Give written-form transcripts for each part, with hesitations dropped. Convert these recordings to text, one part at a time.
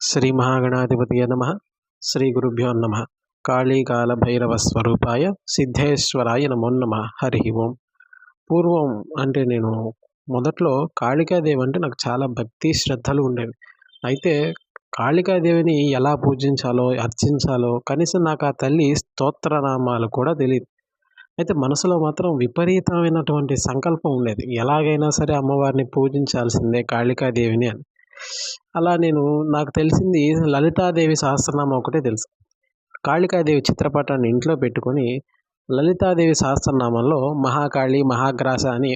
శ్రీ మహాగణాధిపతయ నమ. శ్రీ గురుభ్యో నమ. కాళీకాలభైరవ స్వరూపాయ సిద్ధేశ్వరాయ నమో నమ. హరి ఓం. పూర్వం అంటే నేను మొదట్లో కాళికాదేవి అంటే నాకు చాలా భక్తి శ్రద్ధలు ఉండేవి. అయితే కాళికాదేవిని ఎలా పూజించాలో అర్చించాలో కనీసం నాకు ఆ తల్లి స్తోత్రనామాలు కూడా తెలియదు. అయితే మనసులో మాత్రం విపరీతమైనటువంటి సంకల్పం ఉండేది, ఎలాగైనా సరే అమ్మవారిని పూజించాల్సిందే కాళికాదేవిని అని. అలా నాకు తెలిసింది లలితాదేవి సహస్రనామం ఒకటే తెలుసు. కాళికాదేవి చిత్రపటాన్ని ఇంట్లో పెట్టుకొని లలితాదేవి సహస్రనామంలో మహాకాళి మహాగ్రాస అని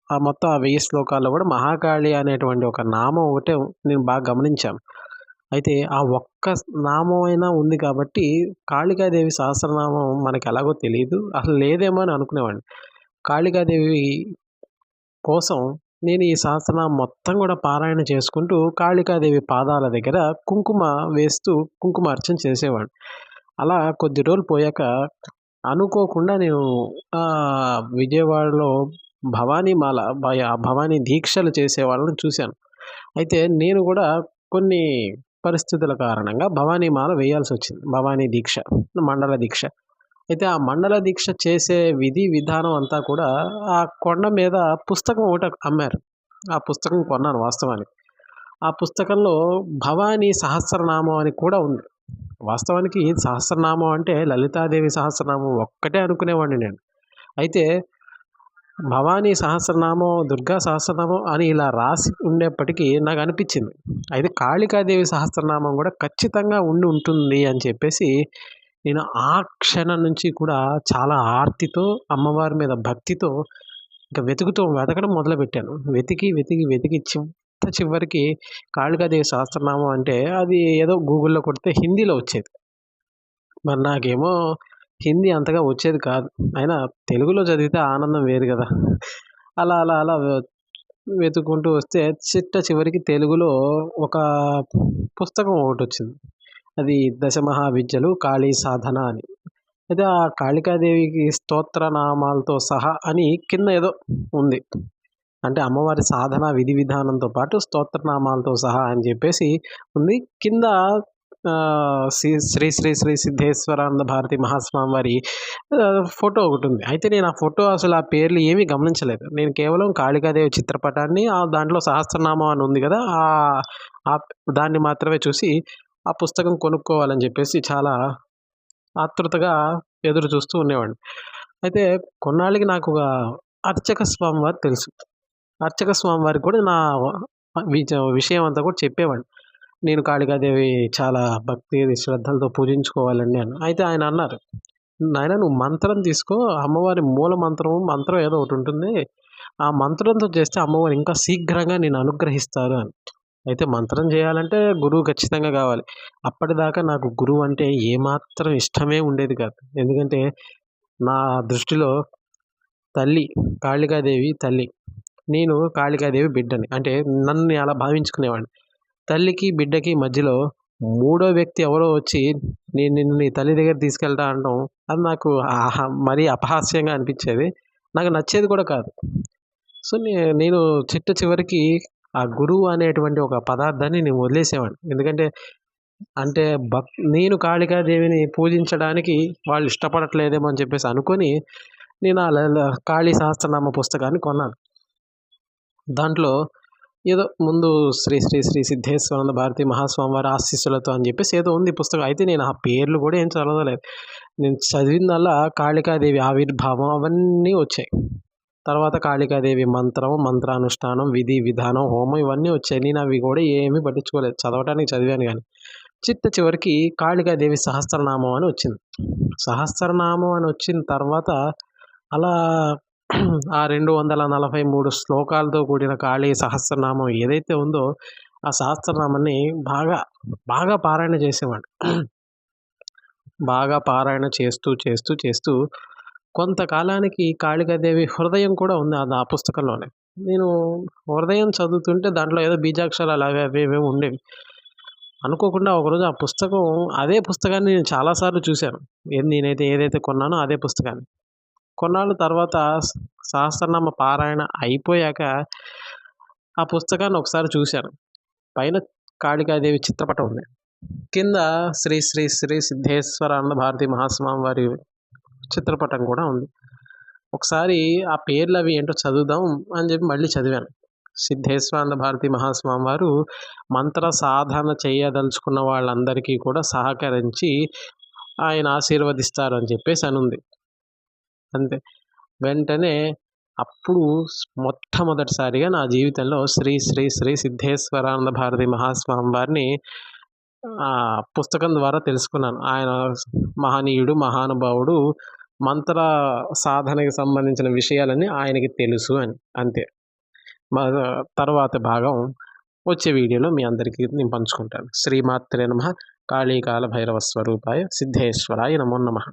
ఆ మొత్తం ఆ 1000 శ్లోకాల్లో కూడా మహాకాళి అనేటువంటి ఒక నామం ఒకటే నేను బాగా గమనించాను. అయితే ఆ ఒక్క నామం అయినా ఉంది కాబట్టి కాళికాదేవి సహస్రనామం మనకి ఎలాగో తెలియదు, అసలు లేదేమో అని అనుకునేవాడిని. కాళికాదేవి కోసం నేను ఈ సహస్రనామం మొత్తం కూడా పారాయణ చేసుకుంటూ కాళికాదేవి పాదాల దగ్గర కుంకుమ వేస్తూ కుంకుమార్చన చేసేవాడిని. అలా కొద్ది రోజులు పోయాక అనుకోకుండా నేను విజయవాడలో భవానీ దీక్షలు చేసే వాళ్ళని చూశాను. అయితే నేను కూడా కొన్ని పరిస్థితుల కారణంగా భవానీ మాల వేయాల్సి వచ్చింది. భవానీ దీక్ష, మండల దీక్ష. అయితే ఆ మండల దీక్ష చేసే విధి విధానం అంతా కూడా ఆ కొండ మీద పుస్తకం ఒకటి అమ్మారు. ఆ పుస్తకం కొన్నాను వాస్తవానికి. ఆ పుస్తకంలో భవానీ సహస్రనామం అని కూడా ఉంది. వాస్తవానికి సహస్రనామం అంటే లలితాదేవి సహస్రనామం ఒక్కటే అనుకునేవాడిని నేను. అయితే భవానీ సహస్రనామం, దుర్గా సహస్రనామం అని ఇలా రాసి ఉండేప్పటికీ నాకు అనిపించింది, అయితే కాళికాదేవి సహస్రనామం కూడా ఖచ్చితంగా ఉంటుంది అని చెప్పేసి నేను ఆ క్షణం నుంచి కూడా చాలా ఆర్తితో, అమ్మవారి మీద భక్తితో ఇంకా వెతకడం మొదలుపెట్టాను. వెతికి చివరికి కాళికాదేవి సహస్రనామం అంటే అది ఏదో గూగుల్‌లో కొడితే హిందీలో వచ్చేది. మరి నాకేమో హిందీ అంతగా వచ్చేది కాదు. అయినా తెలుగులో చదివితే ఆనందం వేరు కదా! అలా వెతుక్కుంటూ వస్తే చివరికి తెలుగులో ఒక పుస్తకం ఒకటొచ్చింది. అది దశమహావిద్యలు కాళీ సాధన అని. అయితే ఆ కాళికాదేవికి స్తోత్రనామాలతో సహా అని కింద ఏదో ఉంది. అంటే అమ్మవారి సాధన విధి విధానంతో పాటు స్తోత్రనామాలతో సహా అని చెప్పేసి ఉంది. కింద శ్రీ శ్రీ శ్రీ సిద్ధేశ్వరానంద భారతి మహాస్వామి వారి ఫోటో ఒకటి ఉంది. అయితే నేను ఆ ఫోటో అసలు ఆ పేర్లు ఏమీ గమనించలేదు. నేను కేవలం కాళికాదేవి చిత్రపటాన్ని దాంట్లో సహస్రనామం అని ఉంది కదా, దాన్ని మాత్రమే చూసి ఆ పుస్తకం కొనుక్కోవాలని చెప్పేసి చాలా ఆతృతగా ఎదురు చూస్తూ ఉండేవాడిని. అయితే కొన్నాళ్ళకి నాకు అర్చక స్వామివారు తెలుసు. అర్చక స్వామివారికి కూడా నా విషయం అంతా కూడా చెప్పేవాడిని. నేను కాళికాదేవి చాలా భక్తి శ్రద్ధలతో పూజించుకోవాలండి అని. అయితే ఆయన అన్నారు, నాయనా నువ్వు మంత్రం తీసుకో, అమ్మవారి మూల మంత్రం ఏదో ఒకటి ఉంటుంది, ఆ మంత్రంతో చేస్తే అమ్మవారు ఇంకా శీఘ్రంగా నేను అనుగ్రహిస్తారు అని. అయితే మంత్రం చేయాలంటే గురువు ఖచ్చితంగా కావాలి. అప్పటిదాకా నాకు గురువు అంటే ఏమాత్రం ఇష్టమే ఉండేది కాదు. ఎందుకంటే నా దృష్టిలో తల్లి కాళికాదేవి తల్లి, నేను కాళికాదేవి బిడ్డని. అంటే నన్ను అలా భావించుకునేవాడిని. తల్లికి బిడ్డకి మధ్యలో మూడో వ్యక్తి ఎవరో వచ్చి నేను నిన్ను నీ తల్లి దగ్గర తీసుకెళ్తా అనడం, అది నాకు మరీ అపహాస్యంగా అనిపించేది. నాకు నచ్చేది కూడా కాదు. సో నేను చివరికి ఆ గురువు అనేటువంటి ఒక పదార్థాన్ని నేను వదిలేసేవాడిని. ఎందుకంటే అంటే నేను కాళికాదేవిని పూజించడానికి వాళ్ళు ఇష్టపడట్లేదేమో అని చెప్పేసి అనుకొని నేను కాళీ సహస్రనామ పుస్తకాన్ని కొన్నాను. దాంట్లో ఏదో ముందు శ్రీ శ్రీ శ్రీ సిద్ధేశ్వరానంద భారతి మహాస్వామి వారి ఆశీస్సులతో అని చెప్పేసి ఏదో ఉంది పుస్తకం. అయితే నేను ఆ పేర్లు కూడా ఏం చదవలేదు. నేను చదివిందల్లా కాళికాదేవి ఆవిర్భావం అవన్నీ వచ్చాయి. తర్వాత కాళికాదేవి మంత్రానుష్ఠానం, విధి విధానం, హోమం ఇవన్నీ వచ్చాయి. నేను అవి కూడా ఏమీ పట్టించుకోలేదు. చదవటానికి చదివాను కానీ చివరికి కాళికాదేవి సహస్రనామం అని వచ్చింది. సహస్రనామం అని వచ్చిన తర్వాత అలా ఆ 243 శ్లోకాలతో కూడిన కాళీ సహస్రనామం ఏదైతే ఉందో ఆ సహస్రనామాన్ని బాగా పారాయణ చేసేవాడిని. బాగా పారాయణ చేస్తూ కొంతకాలానికి కాళికాదేవి హృదయం కూడా ఉంది ఆ పుస్తకంలోనే. నేను హృదయం చదువుతుంటే దాంట్లో ఏదో బీజాక్షరాలు అవి ఉండేవి. అనుకోకుండా ఒకరోజు అదే పుస్తకాన్ని నేను చాలాసార్లు చూశాను. నేనైతే ఏదైతే కొన్నానో అదే పుస్తకాన్ని. కొన్నాళ్ళ తర్వాత సహస్రనామ పారాయణ అయిపోయాక ఆ పుస్తకాన్ని ఒకసారి చూశాను. పైన కాళికాదేవి చిత్రపటం ఉంది. కింద శ్రీ శ్రీ శ్రీ సిద్ధేశ్వరానంద భారతి మహాస్వామి వారి చిత్రపటం కూడా ఉంది. ఒకసారి ఆ పేర్లు అవి ఏంటో చదువుదాం అని చెప్పి మళ్ళీ చదివాను. సిద్ధేశ్వరానంద భారతి మహాస్వామి వారు మంత్ర సాధన చేయదలుచుకున్న వాళ్ళందరికీ కూడా సహకరించి ఆయన ఆశీర్వదిస్తారు అని చెప్పేసి అనుంది. అంతే. వెంటనే అప్పుడు మొట్టమొదటిసారిగా నా జీవితంలో శ్రీ శ్రీ శ్రీ సిద్ధేశ్వరానంద భారతి మహాస్వామి వారిని పుస్తకం ద్వారా తెలుసుకున్నాను. ఆయన మహనీయుడు, మహానుభావుడు. మంత్ర సాధనకి సంబంధించిన విషయాలన్నీ ఆయనకి తెలుసు అని. అంతే. తర్వాత భాగం వచ్చే వీడియోలో మీ అందరికీ నేను పంచుకుంటాను. శ్రీమాత్రే నమః. కాళీకాల భైరవ స్వరూపాయ సిద్ధేశ్వరాయ నమో నమః.